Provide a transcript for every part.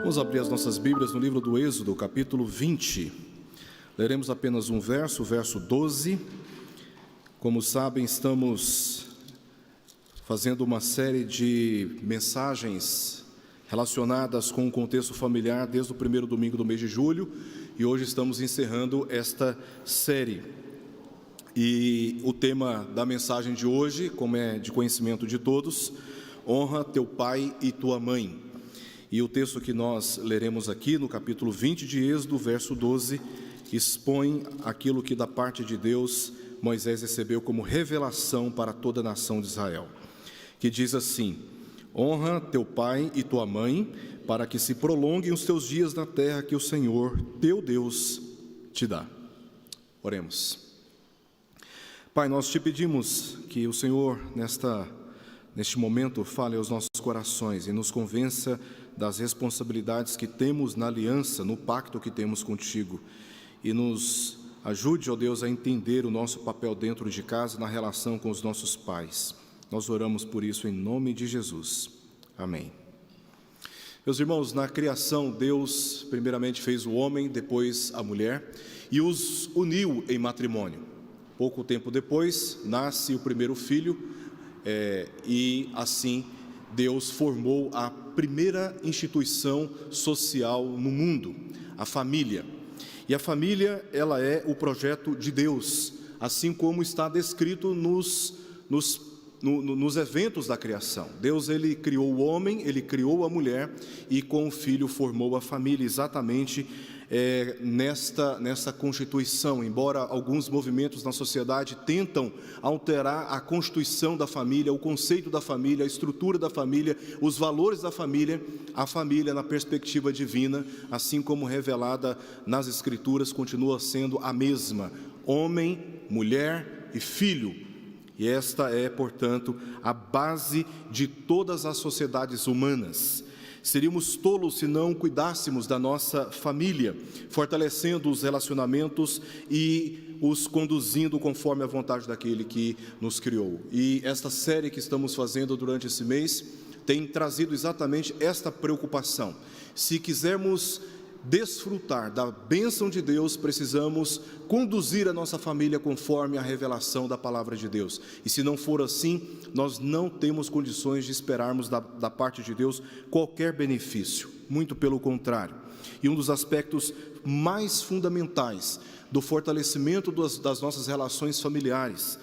Vamos abrir as nossas Bíblias no livro do Êxodo, capítulo 20. Leremos apenas um verso, o verso 12. Como sabem, estamos fazendo uma série de mensagens relacionadas com o contexto familiar desde o primeiro domingo do mês de julho, e hoje estamos encerrando esta série. E o tema da mensagem de hoje, como é de conhecimento de todos, honra teu pai e tua mãe. E o texto que nós leremos aqui no capítulo 20 de Êxodo, verso 12, expõe aquilo que da parte de Deus Moisés recebeu como revelação para toda a nação de Israel, que diz assim: honra teu pai e tua mãe, para que se prolonguem os teus dias na terra que o Senhor, teu Deus, te dá. Oremos. Pai, nós te pedimos que o Senhor, neste momento, fale aos nossos corações e nos convença das responsabilidades que temos na aliança, no pacto que temos contigo, e nos ajude, ó Deus, a entender o nosso papel dentro de casa, na relação com os nossos pais. Nós oramos por isso em nome de Jesus. Amém. Meus irmãos, na criação, Deus primeiramente fez o homem, depois a mulher, e os uniu em matrimônio. Pouco tempo depois, nasce o primeiro filho, e assim Deus formou a primeira instituição social no mundo, a família. E a família, ela é o projeto de Deus, assim como está descrito nos eventos da criação. Deus, ele criou o homem, ele criou a mulher, e com o filho formou a família, exatamente nesta constituição. Embora alguns movimentos na sociedade tentam alterar a constituição da família, o conceito da família, a estrutura da família, os valores da família, a família na perspectiva divina, assim como revelada nas Escrituras, continua sendo a mesma: homem, mulher e filho. E esta é, portanto, a base de todas as sociedades humanas. Seríamos tolos se não cuidássemos da nossa família, fortalecendo os relacionamentos e os conduzindo conforme a vontade daquele que nos criou. E esta série que estamos fazendo durante esse mês tem trazido exatamente esta preocupação. Se quisermos desfrutar da bênção de Deus, precisamos conduzir a nossa família conforme a revelação da palavra de Deus. E se não for assim, nós não temos condições de esperarmos da parte de Deus qualquer benefício, muito pelo contrário. E um dos aspectos mais fundamentais do fortalecimento das nossas relações familiares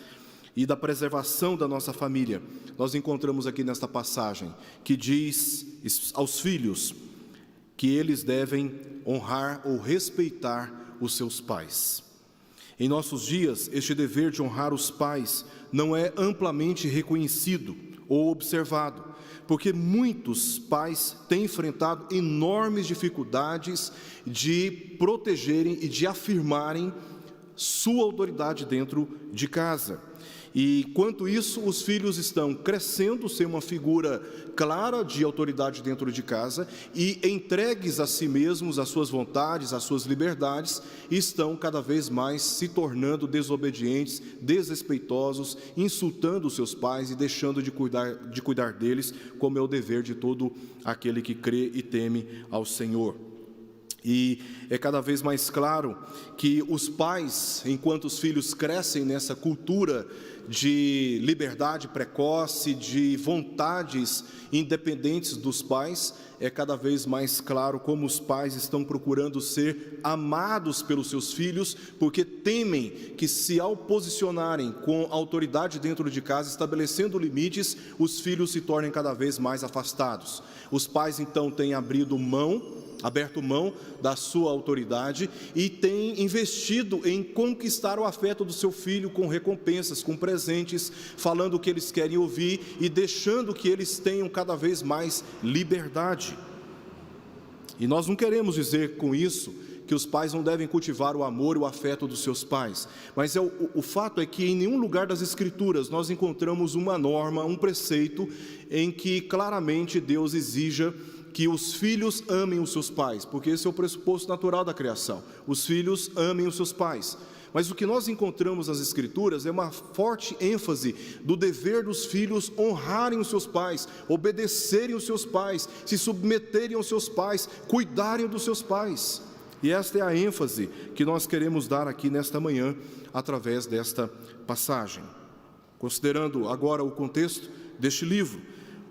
e da preservação da nossa família, nós encontramos aqui nesta passagem, que diz aos filhos que eles devem honrar ou respeitar os seus pais. Em nossos dias, este dever de honrar os pais não é amplamente reconhecido ou observado, porque muitos pais têm enfrentado enormes dificuldades de protegerem e de afirmarem sua autoridade dentro de casa. E enquanto isso, os filhos estão crescendo sem uma figura clara de autoridade dentro de casa e entregues a si mesmos, às suas vontades, às suas liberdades, estão cada vez mais se tornando desobedientes, desrespeitosos, insultando os seus pais e deixando de cuidar deles, como é o dever de todo aquele que crê e teme ao Senhor. E é cada vez mais claro que os pais, enquanto os filhos crescem nessa cultura de liberdade precoce, de vontades independentes dos pais, é cada vez mais claro como os pais estão procurando ser amados pelos seus filhos, porque temem que, se ao posicionarem com autoridade dentro de casa, estabelecendo limites, os filhos se tornem cada vez mais afastados. Os pais então têm aberto mão da sua autoridade e tem investido em conquistar o afeto do seu filho com recompensas, com presentes, falando o que eles querem ouvir e deixando que eles tenham cada vez mais liberdade. E nós não queremos dizer com isso que os pais não devem cultivar o amor e o afeto dos seus pais, mas o fato é que em nenhum lugar das Escrituras nós encontramos uma norma, um preceito em que claramente Deus exija que os filhos amem os seus pais, porque esse é o pressuposto natural da criação. Os filhos amem os seus pais. mas o que nós encontramos nas Escrituras é uma forte ênfase do dever dos filhos honrarem os seus pais, obedecerem os seus pais, se submeterem aos seus pais, cuidarem dos seus pais. E esta é a ênfase que nós queremos dar aqui nesta manhã, através desta passagem. Considerando agora o contexto deste livro,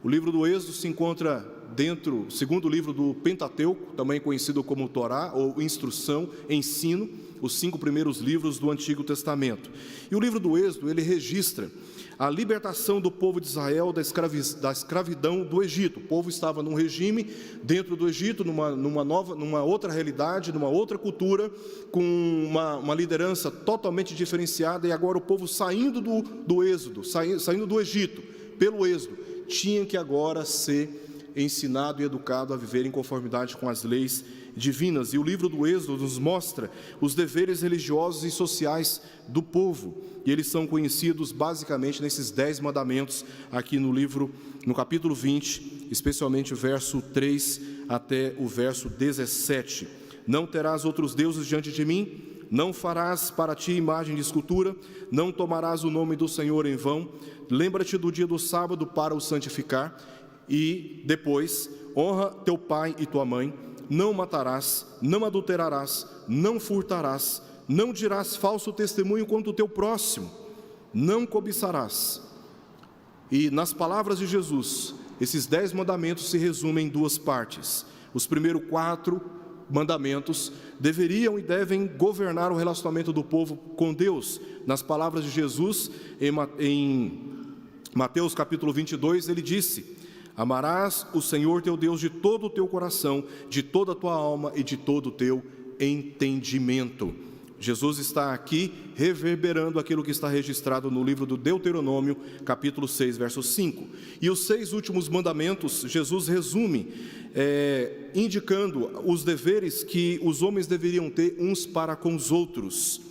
o livro do Êxodo se encontra dentro, segundo livro do Pentateuco, também conhecido como Torá, ou Instrução, Ensino, os 5 primeiros livros do Antigo Testamento. E o livro do Êxodo, ele registra a libertação do povo de Israel da escravidão do Egito. O povo estava num regime dentro do Egito, numa outra realidade, numa outra cultura, com uma liderança totalmente diferenciada, e agora o povo saindo do Êxodo, saindo do Egito, pelo Êxodo, tinha que agora ser ensinado e educado a viver em conformidade com as leis divinas. E o livro do Êxodo nos mostra os deveres religiosos e sociais do povo, e eles são conhecidos basicamente nesses 10 mandamentos aqui no capítulo 20, especialmente o verso 3 até o verso 17. Não terás outros deuses diante de mim, não farás para ti imagem de escultura, não tomarás o nome do Senhor em vão, lembra-te do dia do sábado para o santificar. E depois, honra teu pai e tua mãe, não matarás, não adulterarás, não furtarás, não dirás falso testemunho contra o teu próximo, não cobiçarás. E nas palavras de Jesus, esses 10 mandamentos se resumem em 2 partes. Os primeiros 4 mandamentos deveriam e devem governar o relacionamento do povo com Deus. Nas palavras de Jesus, em Mateus capítulo 22, ele disse: amarás o Senhor teu Deus de todo o teu coração, de toda a tua alma e de todo o teu entendimento. Jesus está aqui reverberando aquilo que está registrado no livro do Deuteronômio, capítulo 6, verso 5. E os 6 últimos mandamentos, Jesus resume, indicando os deveres que os homens deveriam ter uns para com os outros,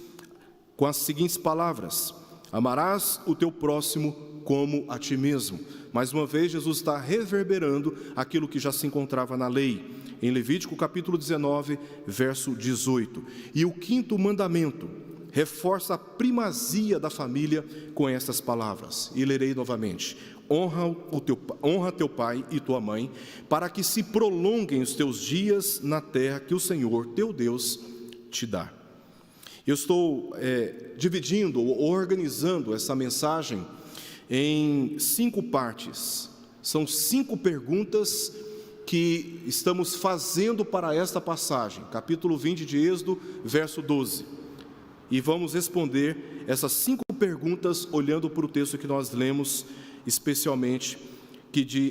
com as seguintes palavras: amarás o teu próximo como a ti mesmo. Mais uma vez, Jesus está reverberando aquilo que já se encontrava na lei, em Levítico capítulo 19, verso 18. E o 5º mandamento reforça a primazia da família com estas palavras, e lerei novamente: honra teu pai e tua mãe, para que se prolonguem os teus dias na terra que o Senhor teu Deus te dá. Eu estou dividindo ou organizando essa mensagem em 5 partes. São 5 perguntas que estamos fazendo para esta passagem, capítulo 20 de Êxodo, verso 12. E vamos responder essas 5 perguntas olhando para o texto que nós lemos, especialmente,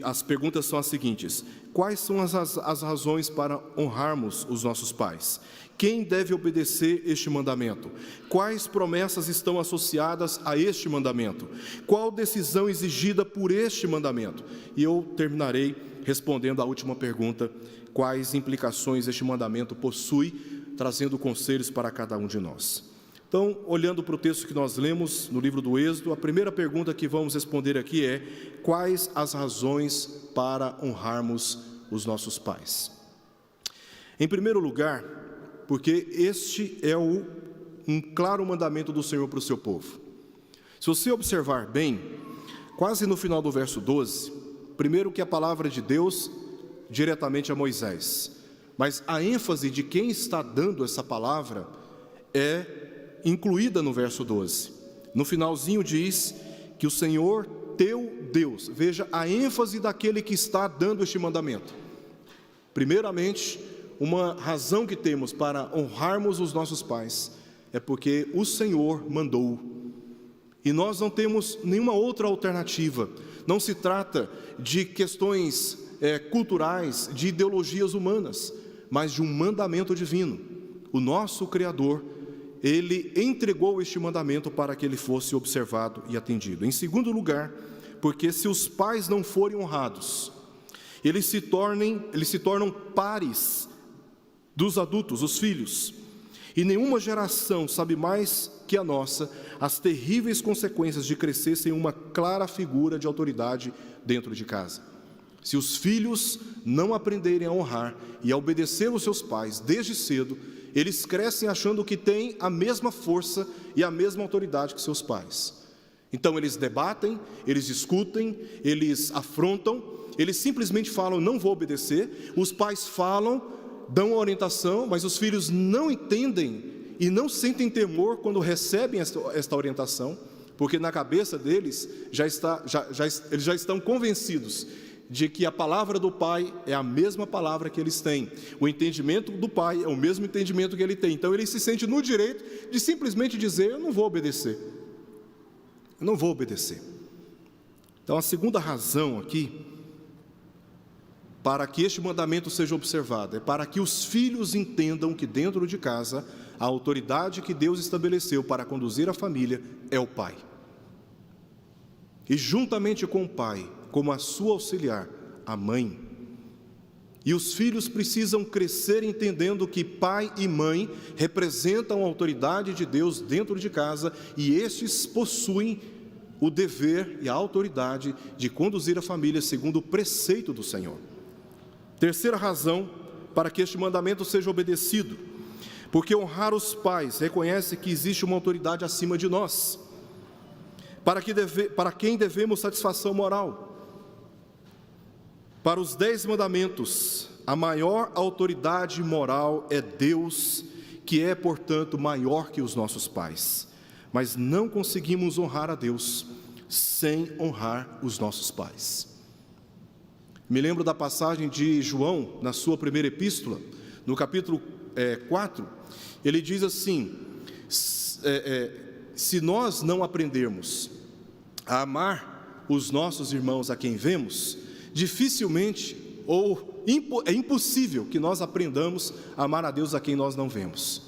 as perguntas são as seguintes: quais são as razões para honrarmos os nossos pais? Quem deve obedecer este mandamento? Quais promessas estão associadas a este mandamento? Qual decisão exigida por este mandamento? E eu terminarei respondendo à última pergunta: quais implicações este mandamento possui, trazendo conselhos para cada um de nós. Então, olhando para o texto que nós lemos no livro do Êxodo, a primeira pergunta que vamos responder aqui é: quais as razões para honrarmos os nossos pais? Em primeiro lugar, porque este é um claro mandamento do Senhor para o seu povo. Se você observar bem, quase no final do verso 12, primeiro que a palavra de Deus diretamente a Moisés, mas a ênfase de quem está dando essa palavra é incluída no verso 12. No finalzinho diz que o Senhor teu Deus, veja a ênfase daquele que está dando este mandamento. Primeiramente, uma razão que temos para honrarmos os nossos pais é porque o Senhor mandou, e nós não temos nenhuma outra alternativa. Não se trata de questões culturais, de ideologias humanas, mas de um mandamento divino. O nosso Criador, Ele entregou este mandamento para que ele fosse observado e atendido. Em segundo lugar, porque se os pais não forem honrados, eles se tornam pares dos adultos, os filhos, e nenhuma geração sabe mais que a nossa as terríveis consequências de crescer sem uma clara figura de autoridade dentro de casa. Se os filhos não aprenderem a honrar e a obedecer os seus pais desde cedo, eles crescem achando que têm a mesma força e a mesma autoridade que seus pais. Então eles debatem, eles discutem, eles afrontam, eles simplesmente falam, não vou obedecer. Os pais falam, dão a orientação, mas os filhos não entendem e não sentem temor quando recebem esta orientação, porque na cabeça deles eles já estão convencidos de que a palavra do pai é a mesma palavra que eles têm. O entendimento do pai é o mesmo entendimento que ele tem. Então ele se sente no direito de simplesmente dizer, eu não vou obedecer. Eu não vou obedecer. Então a segunda razão aqui, para que este mandamento seja observado, é para que os filhos entendam que dentro de casa, a autoridade que Deus estabeleceu para conduzir a família é o pai. E juntamente com o pai, como a sua auxiliar, a mãe. E os filhos precisam crescer entendendo que pai e mãe representam a autoridade de Deus dentro de casa, e estes possuem o dever e a autoridade de conduzir a família segundo o preceito do Senhor. Terceira razão para que este mandamento seja obedecido, porque honrar os pais reconhece que existe uma autoridade acima de nós, para quem devemos satisfação moral. Para os 10 mandamentos, a maior autoridade moral é Deus, que é, portanto, maior que os nossos pais. Mas não conseguimos honrar a Deus sem honrar os nossos pais. Me lembro da passagem de João, na sua primeira epístola, no capítulo 4, ele diz assim, se nós não aprendermos a amar os nossos irmãos a quem vemos, dificilmente ou é impossível que nós aprendamos a amar a Deus a quem nós não vemos.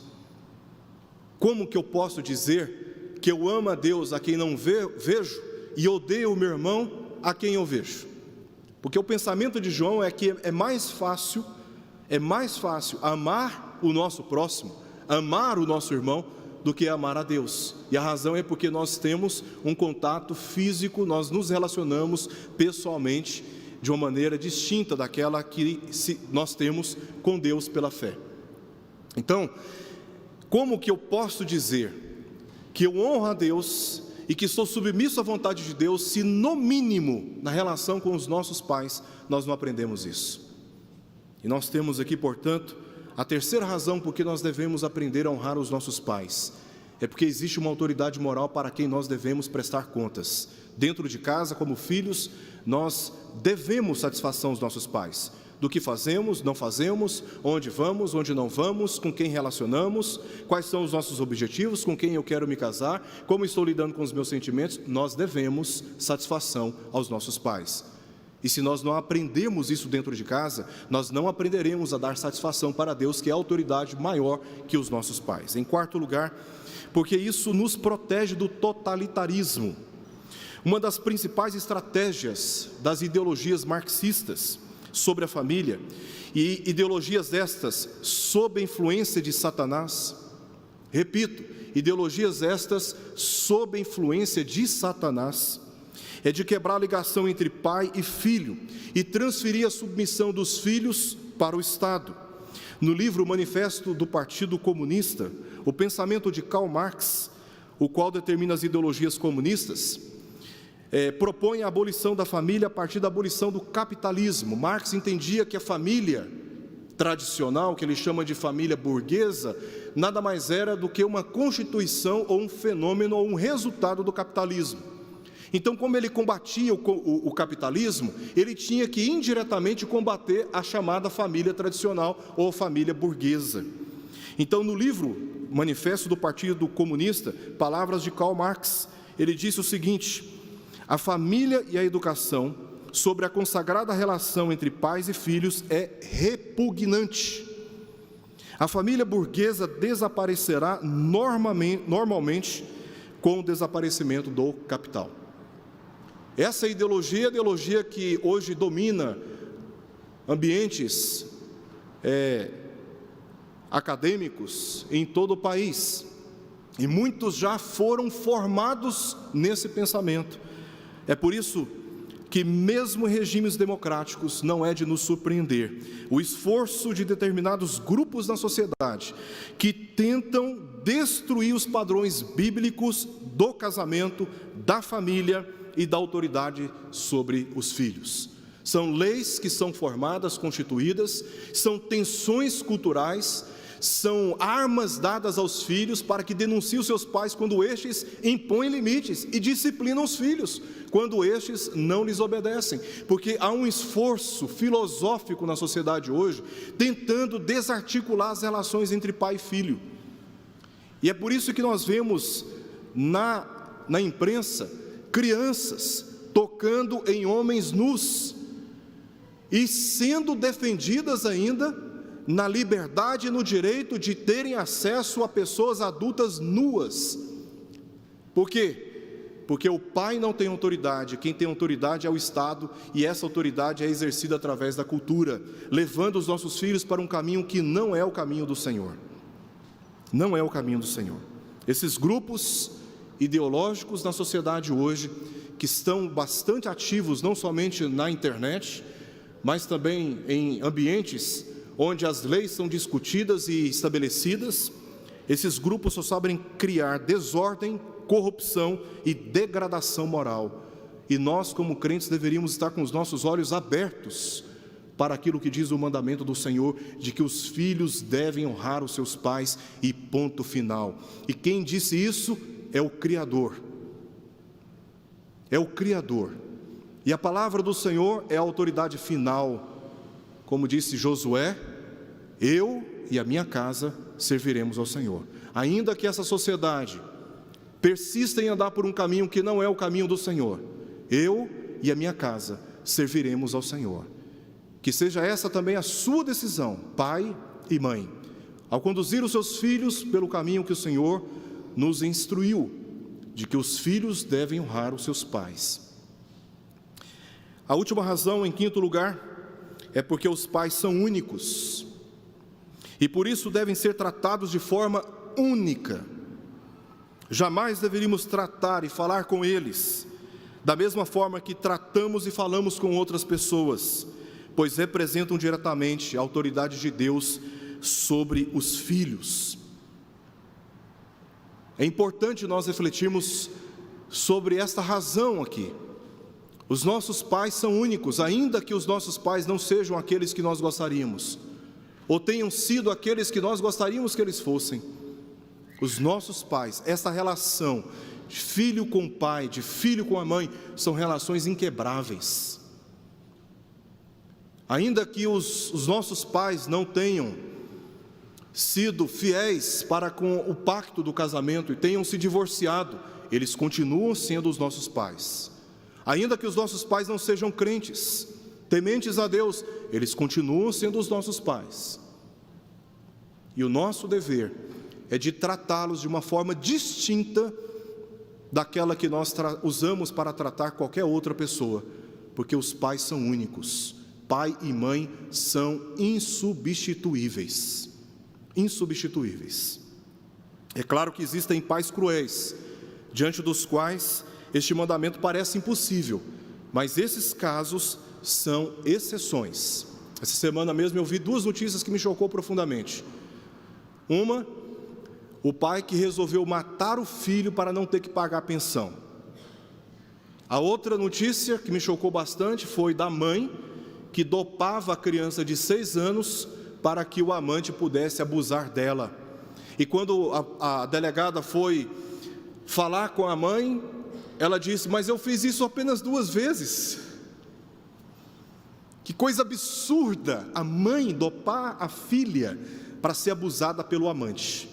Como que eu posso dizer que eu amo a Deus a quem não vejo e odeio o meu irmão a quem eu vejo? Porque o pensamento de João é que é mais fácil amar o nosso próximo, amar o nosso irmão, do que amar a Deus. E a razão é porque nós temos um contato físico, nós nos relacionamos pessoalmente de uma maneira distinta daquela que nós temos com Deus pela fé. Então, como que eu posso dizer que eu honro a Deus e que sou submisso à vontade de Deus, se no mínimo, na relação com os nossos pais, nós não aprendemos isso? E nós temos aqui, portanto, a terceira razão por que nós devemos aprender a honrar os nossos pais, é porque existe uma autoridade moral para quem nós devemos prestar contas. Dentro de casa, como filhos, nós devemos satisfação aos nossos pais, do que fazemos, não fazemos, onde vamos, onde não vamos, com quem relacionamos, quais são os nossos objetivos, com quem eu quero me casar, como estou lidando com os meus sentimentos. Nós devemos satisfação aos nossos pais. E se nós não aprendermos isso dentro de casa, nós não aprenderemos a dar satisfação para Deus, que é a autoridade maior que os nossos pais. Em quarto lugar, porque isso nos protege do totalitarismo. Uma das principais estratégias das ideologias marxistas sobre a família, e ideologias estas sob a influência de Satanás, repito, ideologias estas sob a influência de Satanás, é de quebrar a ligação entre pai e filho e transferir a submissão dos filhos para o Estado. No livro Manifesto do Partido Comunista, o pensamento de Karl Marx, o qual determina as ideologias comunistas, propõe a abolição da família a partir da abolição do capitalismo. Marx entendia que a família tradicional, que ele chama de família burguesa, nada mais era do que uma constituição ou um fenômeno ou um resultado do capitalismo. Então, como ele combatia o capitalismo, ele tinha que indiretamente combater a chamada família tradicional ou família burguesa. Então, no livro Manifesto do Partido Comunista, palavras de Karl Marx, ele disse o seguinte: a família e a educação sobre a consagrada relação entre pais e filhos é repugnante. A família burguesa desaparecerá normalmente com o desaparecimento do capital. Essa ideologia é a ideologia que hoje domina ambientes acadêmicos em todo o país, e muitos já foram formados nesse pensamento. É por isso que mesmo em regimes democráticos não é de nos surpreender o esforço de determinados grupos na sociedade que tentam destruir os padrões bíblicos do casamento, da família e da autoridade sobre os filhos. São leis que são formadas, constituídas, são tensões culturais, são armas dadas aos filhos para que denunciem os seus pais quando estes impõem limites e disciplinam os filhos quando estes não lhes obedecem, porque há um esforço filosófico na sociedade hoje tentando desarticular as relações entre pai e filho. E é por isso que nós vemos na imprensa crianças tocando em homens nus e sendo defendidas ainda na liberdade e no direito de terem acesso a pessoas adultas nuas. Por quê? Porque o pai não tem autoridade, quem tem autoridade é o Estado, e essa autoridade é exercida através da cultura, levando os nossos filhos para um caminho que não é o caminho do Senhor. Não é o caminho do Senhor. Esses grupos ideológicos na sociedade hoje, que estão bastante ativos não somente na internet, mas também em ambientes onde as leis são discutidas e estabelecidas, esses grupos só sabem criar desordem, corrupção e degradação moral. E nós, como crentes, deveríamos estar com os nossos olhos abertos para aquilo que diz o mandamento do Senhor, de que os filhos devem honrar os seus pais, e ponto final. E quem disse isso é o Criador. É o Criador. E a palavra do Senhor é a autoridade final. Como disse Josué, eu e a minha casa serviremos ao Senhor. Ainda que essa sociedade persista em andar por um caminho que não é o caminho do Senhor, eu e a minha casa serviremos ao Senhor. Que seja essa também a sua decisão, pai e mãe, ao conduzir os seus filhos pelo caminho que o Senhor nos instruiu, de que os filhos devem honrar os seus pais. A última razão, em quinto lugar, é porque os pais são únicos e por isso devem ser tratados de forma única. Jamais deveríamos tratar e falar com eles da mesma forma que tratamos e falamos com outras pessoas, pois representam diretamente a autoridade de Deus sobre os filhos. É importante nós refletirmos sobre esta razão aqui. Os nossos pais são únicos, ainda que os nossos pais não sejam aqueles que nós gostaríamos, ou tenham sido aqueles que nós gostaríamos que eles fossem. Os nossos pais, essa relação de filho com o pai, de filho com a mãe, são relações inquebráveis. Ainda que os nossos pais não tenham sido fiéis para com o pacto do casamento e tenham se divorciado, eles continuam sendo os nossos pais. Ainda que os nossos pais não sejam crentes, tementes a Deus, eles continuam sendo os nossos pais. E o nosso dever é de tratá-los de uma forma distinta daquela que nós usamos para tratar qualquer outra pessoa, porque os pais são únicos. Pai e mãe são insubstituíveis. Insubstituíveis. É claro que existem pais cruéis, diante dos quais este mandamento parece impossível, mas esses casos são exceções. Essa semana mesmo eu vi duas notícias que me chocou profundamente. Uma, o pai que resolveu matar o filho para não ter que pagar a pensão. A outra notícia que me chocou bastante foi da mãe que dopava a criança de 6 anos para que o amante pudesse abusar dela. E quando a delegada foi falar com a mãe, ela disse: mas eu fiz isso apenas 2 vezes. Que coisa absurda, a mãe dopar a filha para ser abusada pelo amante.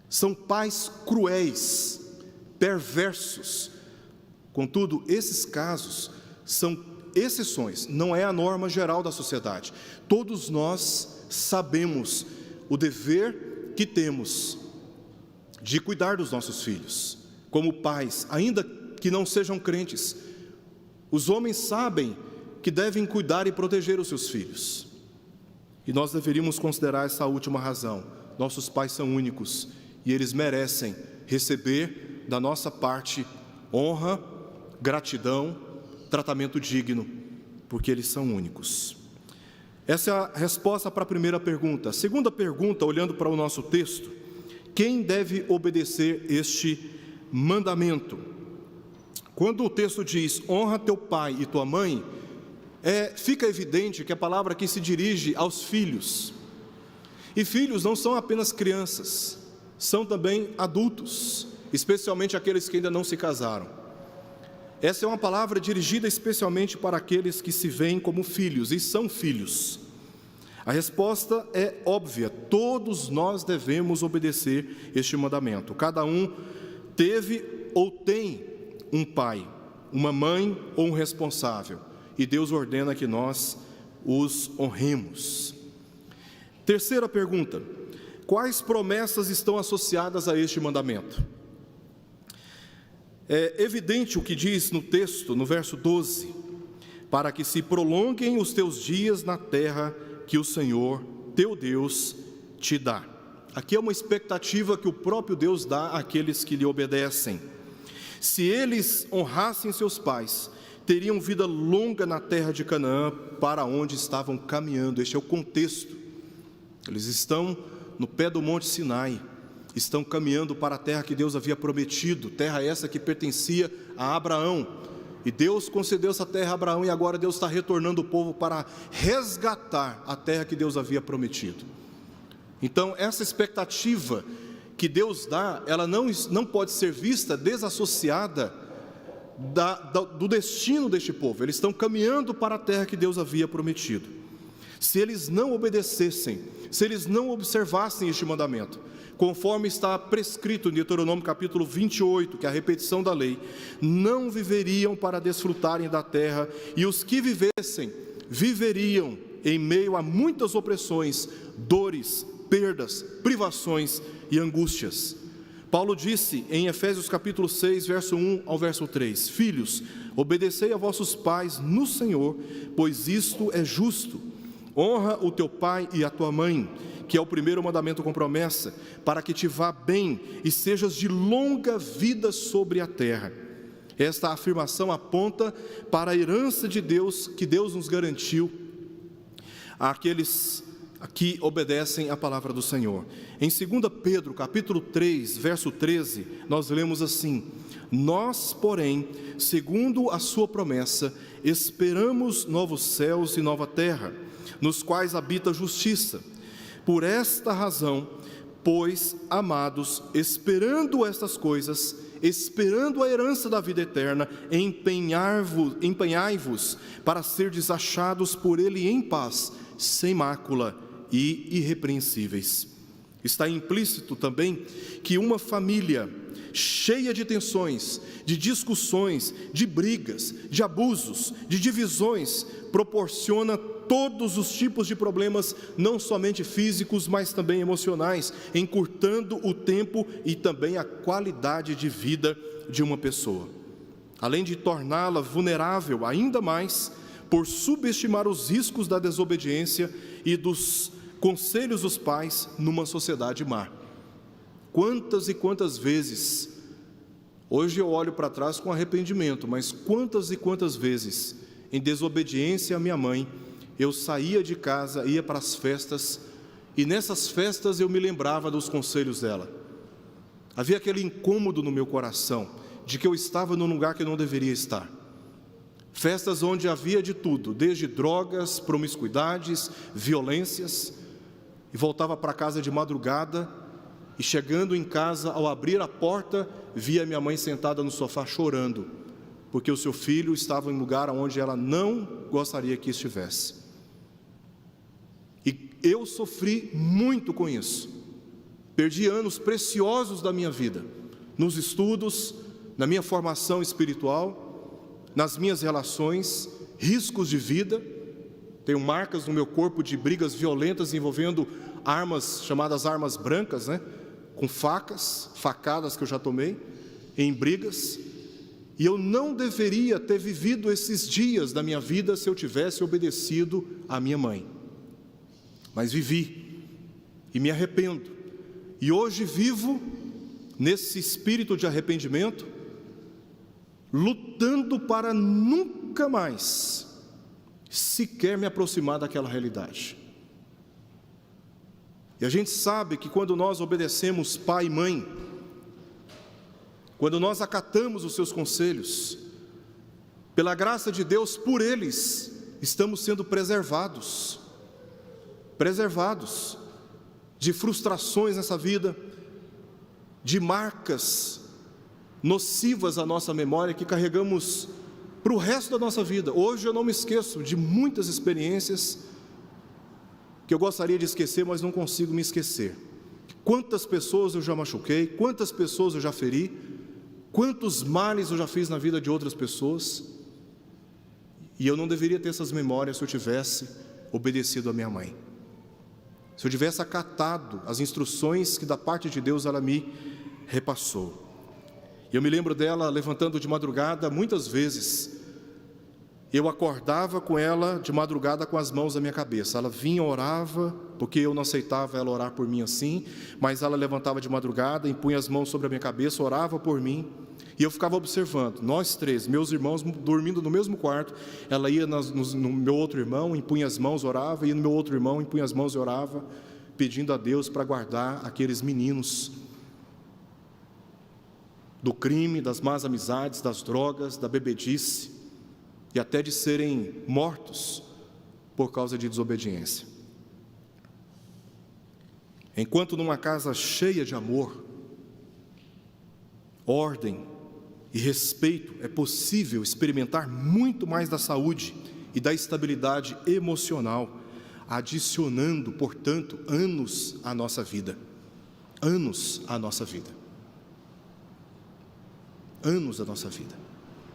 São pais cruéis, perversos. Contudo, esses casos são exceções, não é a norma geral da sociedade. Todos nós sabemos o dever que temos de cuidar dos nossos filhos, como pais, ainda que não sejam crentes. Os homens sabem que devem cuidar e proteger os seus filhos, e nós deveríamos considerar essa última razão. Nossos pais são únicos e eles merecem receber da nossa parte honra, gratidão, tratamento digno, porque eles são únicos. Essa é a resposta para a primeira pergunta. A segunda pergunta, olhando para o nosso texto: quem deve obedecer este mandamento? Quando o texto diz, honra teu pai e tua mãe, fica evidente que a palavra aqui se dirige aos filhos. E filhos não são apenas crianças, são também adultos, especialmente aqueles que ainda não se casaram. Essa é uma palavra dirigida especialmente para aqueles que se veem como filhos e são filhos. A resposta é óbvia: todos nós devemos obedecer este mandamento. Cada um teve ou tem um pai, uma mãe ou um responsável, e Deus ordena que nós os honremos. Terceira pergunta: quais promessas estão associadas a este mandamento? É evidente o que diz no texto, no verso 12: para que se prolonguem os teus dias na terra que o Senhor, teu Deus, te dá. Aqui é uma expectativa que o próprio Deus dá àqueles que lhe obedecem. Se eles honrassem seus pais, teriam vida longa na terra de Canaã, para onde estavam caminhando. Este é o contexto. Eles estão no pé do Monte Sinai, estão caminhando para a terra que Deus havia prometido, terra essa que pertencia a Abraão. E Deus concedeu essa terra a Abraão, e agora Deus está retornando o povo para resgatar a terra que Deus havia prometido. Então, essa expectativa que Deus dá, ela não pode ser vista desassociada do destino deste povo. Eles estão caminhando para a terra que Deus havia prometido. Se eles não obedecessem, se eles não observassem este mandamento, conforme está prescrito em Deuteronômio capítulo 28, que é a repetição da lei, não viveriam para desfrutarem da terra, e os que vivessem, viveriam em meio a muitas opressões, dores, perdas, privações e angústias. Paulo disse em Efésios capítulo 6, verso 1 ao verso 3, filhos, obedecei a vossos pais no Senhor, pois isto é justo. Honra o teu pai e a tua mãe, que é o primeiro mandamento com promessa, para que te vá bem e sejas de longa vida sobre a terra. Esta afirmação aponta para a herança de Deus, que Deus nos garantiu àqueles que obedecem à palavra do Senhor. Em 2 Pedro, capítulo 3, verso 13, nós lemos assim: nós, porém, segundo a sua promessa, esperamos novos céus e nova terra, nos quais habita a justiça. Por esta razão, pois, amados, esperando estas coisas, esperando a herança da vida eterna, empenhai-vos para serdes achados por Ele em paz, sem mácula e irrepreensíveis. Está implícito também que uma família cheia de tensões, de discussões, de brigas, de abusos, de divisões, proporciona todos os tipos de problemas, não somente físicos, mas também emocionais, encurtando o tempo e também a qualidade de vida de uma pessoa, além de torná-la vulnerável ainda mais, por subestimar os riscos da desobediência e dos conselhos dos pais numa sociedade má. Quantas e quantas vezes, hoje eu olho para trás com arrependimento, mas quantas e quantas vezes, em desobediência à minha mãe, eu saía de casa, ia para as festas, e nessas festas eu me lembrava dos conselhos dela. Havia aquele incômodo no meu coração, de que eu estava num lugar que eu não deveria estar. Festas onde havia de tudo, desde drogas, promiscuidades, violências, e voltava para casa de madrugada, e chegando em casa, ao abrir a porta, via minha mãe sentada no sofá chorando, porque o seu filho estava em um lugar onde ela não gostaria que estivesse. E eu sofri muito com isso. Perdi anos preciosos da minha vida, nos estudos, na minha formação espiritual, nas minhas relações, riscos de vida. Tenho marcas no meu corpo de brigas violentas envolvendo armas, chamadas armas brancas, com facadas que eu já tomei, em brigas. E eu não deveria ter vivido esses dias da minha vida se eu tivesse obedecido à minha mãe. Mas vivi, e me arrependo. E hoje vivo nesse espírito de arrependimento, lutando para nunca mais sequer me aproximar daquela realidade. E a gente sabe que quando nós obedecemos pai e mãe, quando nós acatamos os seus conselhos, pela graça de Deus, por eles, estamos sendo preservados de frustrações nessa vida, de marcas nocivas à nossa memória que carregamos para o resto da nossa vida. Hoje eu não me esqueço de muitas experiências que eu gostaria de esquecer, mas não consigo me esquecer. Quantas pessoas eu já machuquei, quantas pessoas eu já feri, quantos males eu já fiz na vida de outras pessoas, e eu não deveria ter essas memórias se eu tivesse obedecido à minha mãe, se eu tivesse acatado as instruções que da parte de Deus ela me repassou. Eu me lembro dela levantando de madrugada, muitas vezes eu acordava com ela de madrugada com as mãos na minha cabeça. Ela vinha, orava, porque eu não aceitava ela orar por mim assim, mas ela levantava de madrugada, impunha as mãos sobre a minha cabeça, orava por mim, e eu ficava observando, nós três, meus irmãos dormindo no mesmo quarto. Ela ia no meu outro irmão, impunha as mãos, orava, ia no meu outro irmão, impunha as mãos e orava, pedindo a Deus para guardar aqueles meninos do crime, das más amizades, das drogas, da bebedice, e até de serem mortos por causa de desobediência. Enquanto numa casa cheia de amor, ordem e respeito, é possível experimentar muito mais da saúde e da estabilidade emocional, adicionando, portanto, anos à nossa vida. Anos à nossa vida. Anos da nossa vida.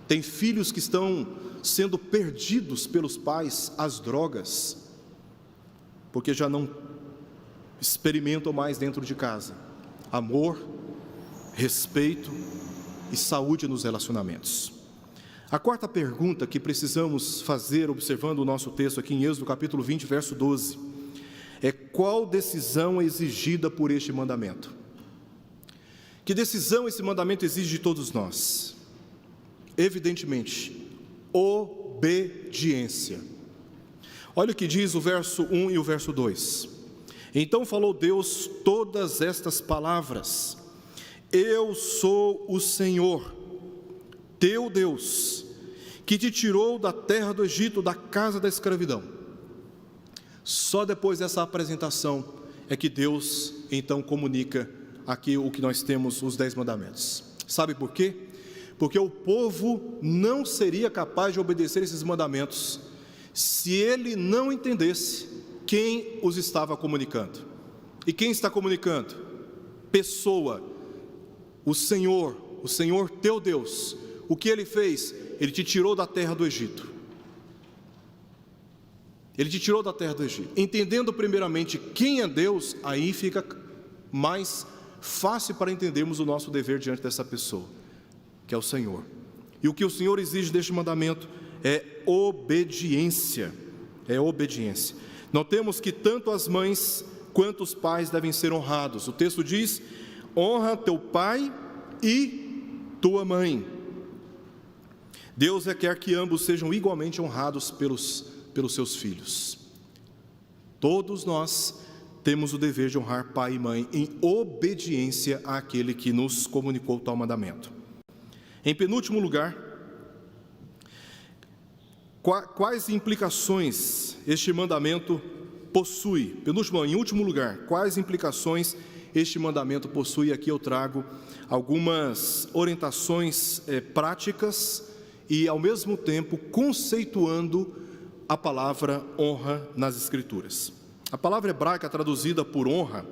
Tem filhos que estão sendo perdidos pelos pais às drogas, porque já não experimentam mais dentro de casa amor, respeito e saúde nos relacionamentos. A quarta pergunta que precisamos fazer, observando o nosso texto aqui em Êxodo capítulo 20, verso 12, é: qual decisão é exigida por este mandamento? Que decisão esse mandamento exige de todos nós? Evidentemente, obediência. Olha o que diz o verso 1 e o verso 2. Então falou Deus todas estas palavras: Eu sou o Senhor, teu Deus, que te tirou da terra do Egito, da casa da escravidão. Só depois dessa apresentação é que Deus então comunica aqui o que nós temos, os 10 mandamentos. Sabe por quê? Porque o povo não seria capaz de obedecer esses mandamentos se ele não entendesse quem os estava comunicando. E quem está comunicando? Pessoa, o Senhor teu Deus. O que Ele fez? Ele te tirou da terra do Egito. Ele te tirou da terra do Egito. Entendendo primeiramente quem é Deus, aí fica mais fácil para entendermos o nosso dever diante dessa pessoa, que é o Senhor. E o que o Senhor exige deste mandamento é obediência. É obediência. Notemos que tanto as mães quanto os pais devem ser honrados. O texto diz: honra teu pai e tua mãe. Deus quer que ambos sejam igualmente honrados pelos seus filhos. Todos nós temos o dever de honrar pai e mãe em obediência àquele que nos comunicou tal mandamento. Em penúltimo lugar, quais implicações este mandamento possui? Em último lugar, quais implicações este mandamento possui? Aqui eu trago algumas orientações práticas e, ao mesmo tempo, conceituando a palavra honra nas Escrituras. A palavra hebraica traduzida por honra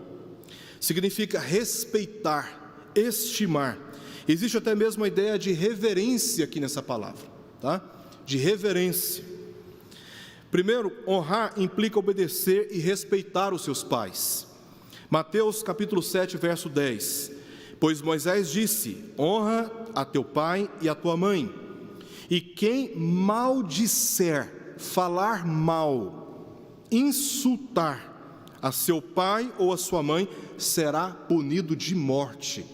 significa respeitar, estimar. Existe até mesmo a ideia de reverência aqui nessa palavra, tá? De reverência. Primeiro, honrar implica obedecer e respeitar os seus pais. Mateus capítulo 7, verso 10. Pois Moisés disse: honra a teu pai e a tua mãe, e quem maldisser, falar mal, insultar a seu pai ou a sua mãe, será punido de morte.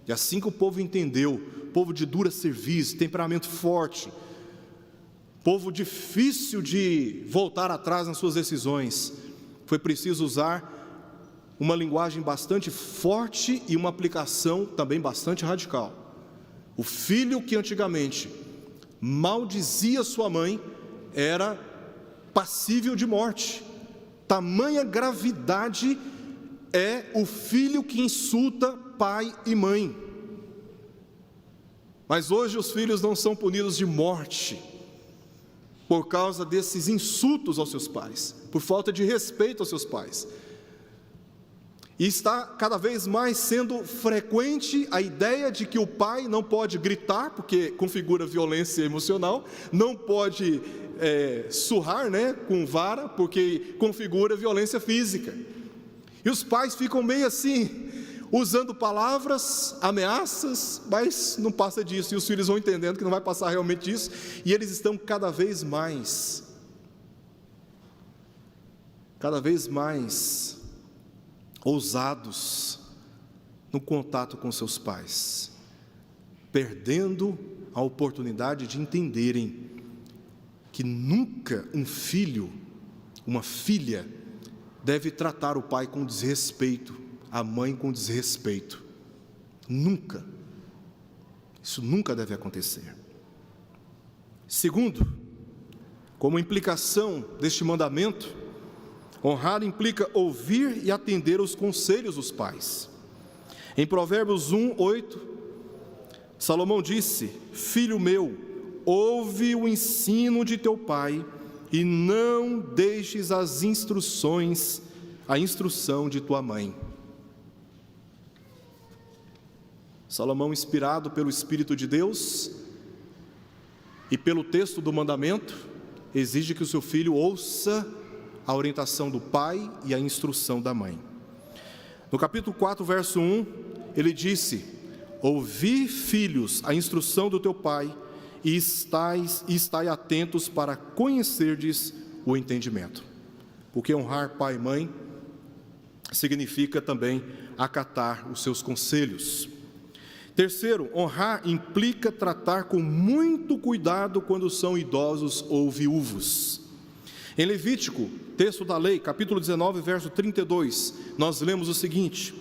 E assim que o povo entendeu povo de dura cerviz, temperamento forte, povo difícil de voltar atrás nas suas decisões. Foi preciso usar uma linguagem bastante forte e uma aplicação também bastante radical. O filho que antigamente maldizia sua mãe era passível de morte. Tamanha gravidade é o filho que insulta pai e mãe. Mas hoje os filhos não são punidos de morte por causa desses insultos aos seus pais, por falta de respeito aos seus pais. E está cada vez mais sendo frequente a ideia de que o pai não pode gritar, porque configura violência emocional, não pode surrar, com vara, porque configura violência física. E os pais ficam meio assim, usando palavras, ameaças, mas não passa disso. E os filhos vão entendendo que não vai passar realmente disso, e eles estão cada vez mais ousados no contato com seus pais, perdendo a oportunidade de entenderem que nunca um filho, uma filha, deve tratar o pai com desrespeito, a mãe com desrespeito. Nunca. Isso nunca deve acontecer. Segundo, como implicação deste mandamento, honrar implica ouvir e atender os conselhos dos pais. Em Provérbios 1:8, Salomão disse: Filho meu, ouve o ensino de teu pai e não deixes a instrução de tua mãe. Salomão, inspirado pelo Espírito de Deus e pelo texto do mandamento, exige que o seu filho ouça a orientação do pai e a instrução da mãe. No capítulo 4, verso 1, ele disse: Ouvi, filhos, a instrução do teu pai, e estai atentos para conhecerdes o entendimento. Porque honrar pai e mãe significa também acatar os seus conselhos. Terceiro, honrar implica tratar com muito cuidado quando são idosos ou viúvos. Em Levítico, texto da lei, capítulo 19, verso 32, nós lemos o seguinte: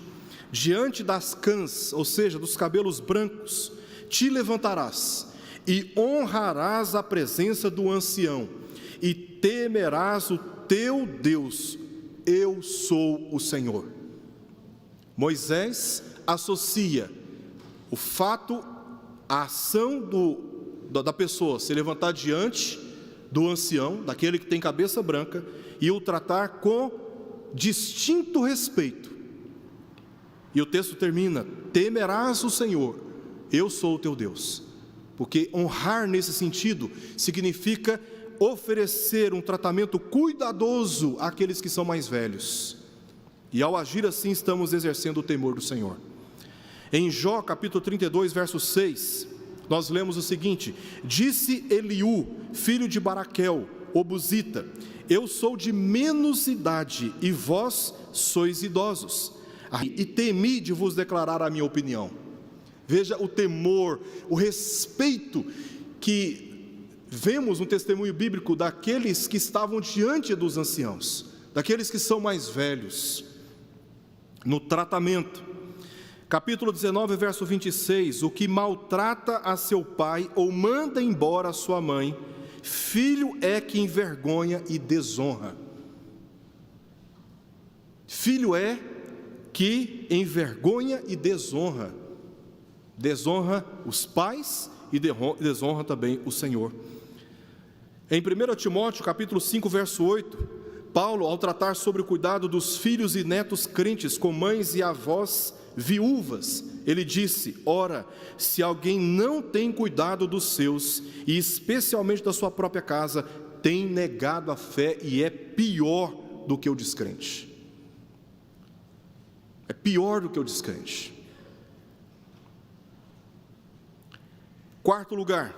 Diante das cãs, ou seja, dos cabelos brancos, te levantarás e honrarás a presença do ancião, e temerás o teu Deus, eu sou o Senhor. Moisés associa o fato, a ação da pessoa se levantar diante do ancião, daquele que tem cabeça branca, e o tratar com distinto respeito. E o texto termina: temerás o Senhor, eu sou o teu Deus. Porque honrar nesse sentido significa oferecer um tratamento cuidadoso àqueles que são mais velhos. E ao agir assim, estamos exercendo o temor do Senhor. Em Jó, capítulo 32, verso 6, nós lemos o seguinte: Disse Eliú, filho de Baraquel, o buzita: Eu sou de menos idade, e vós sois idosos, e temi de vos declarar a minha opinião. Veja o temor, o respeito que vemos no testemunho bíblico daqueles que estavam diante dos anciãos, daqueles que são mais velhos. No tratamento, capítulo 19, verso 26, o que maltrata a seu pai ou manda embora a sua mãe, filho é que envergonha e desonra. Filho é que envergonha e desonra. Desonra os pais e desonra também o Senhor. Em 1 Timóteo, capítulo 5, verso 8, Paulo, ao tratar sobre o cuidado dos filhos e netos crentes com mães e avós viúvas, ele disse: Ora, se alguém não tem cuidado dos seus, e especialmente da sua própria casa, tem negado a fé e é pior do que o descrente. É pior do que o descrente. Quarto lugar,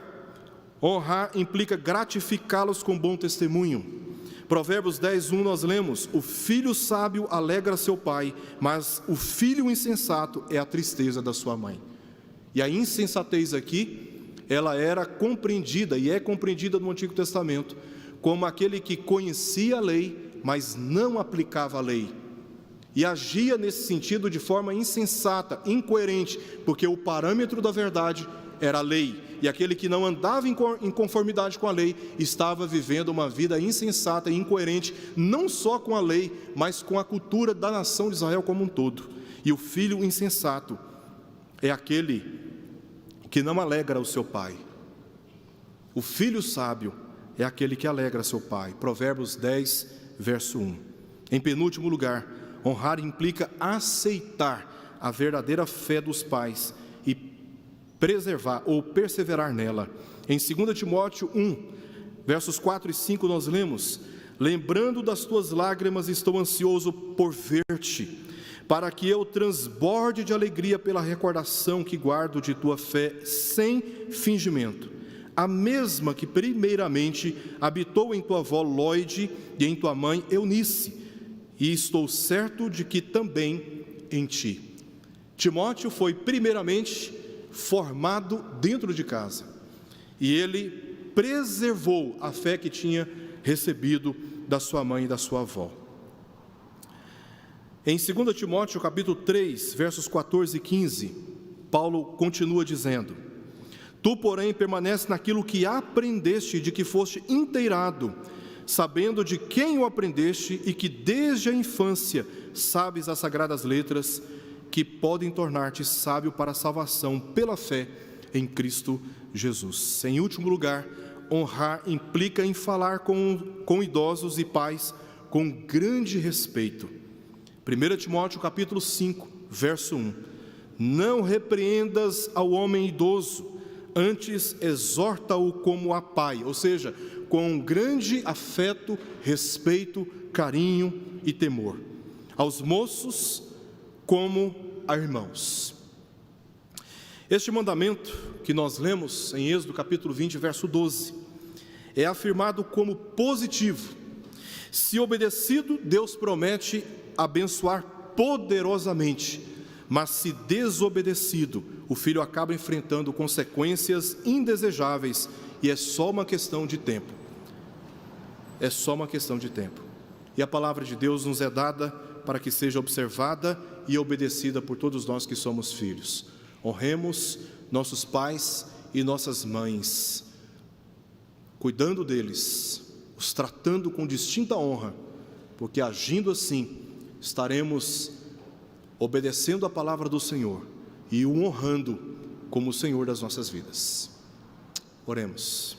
honrar implica gratificá-los com bom testemunho. Provérbios 10:1 nós lemos: O filho sábio alegra seu pai, mas o filho insensato é a tristeza da sua mãe. E a insensatez aqui, ela era compreendida e é compreendida no Antigo Testamento como aquele que conhecia a lei, mas não aplicava a lei. E agia nesse sentido de forma insensata, incoerente, porque o parâmetro da verdade era a lei. E aquele que não andava em conformidade com a lei, estava vivendo uma vida insensata e incoerente, não só com a lei, mas com a cultura da nação de Israel como um todo. E o filho insensato é aquele que não alegra o seu pai. O filho sábio é aquele que alegra seu pai. Provérbios 10, verso 1. Em penúltimo lugar, honrar implica aceitar a verdadeira fé dos pais e preservar ou perseverar nela. Em 2 Timóteo 1, versos 4 e 5 nós lemos: lembrando das tuas lágrimas, estou ansioso por ver-te, para que eu transborde de alegria pela recordação que guardo de tua fé sem fingimento, a mesma que primeiramente habitou em tua avó Lóide e em tua mãe Eunice, e estou certo de que também em ti. Timóteo foi primeiramente formado dentro de casa, e ele preservou a fé que tinha recebido da sua mãe e da sua avó. Em 2 Timóteo capítulo 3, versos 14 e 15, Paulo continua dizendo: tu, porém, permanece naquilo que aprendeste, de que foste inteirado, sabendo de quem o aprendeste e que desde a infância sabes as sagradas letras, que podem tornar-te sábio para a salvação pela fé em Cristo Jesus. Em último lugar, honrar implica em falar com idosos e pais com grande respeito. 1 Timóteo capítulo 5, verso 1. Não repreendas ao homem idoso, antes exorta-o como a pai, ou seja, com grande afeto, respeito, carinho e temor. Aos moços como a irmãos. Este mandamento que nós lemos em Êxodo capítulo 20, verso 12, é afirmado como positivo. Se obedecido, Deus promete abençoar poderosamente, mas se desobedecido, o filho acaba enfrentando consequências indesejáveis, e é só uma questão de tempo. É só uma questão de tempo. E a palavra de Deus nos é dada para que seja observada e obedecida por todos nós que somos filhos. Honremos nossos pais e nossas mães, cuidando deles, os tratando com distinta honra, porque agindo assim, estaremos obedecendo a palavra do Senhor e o honrando como o Senhor das nossas vidas. Oremos.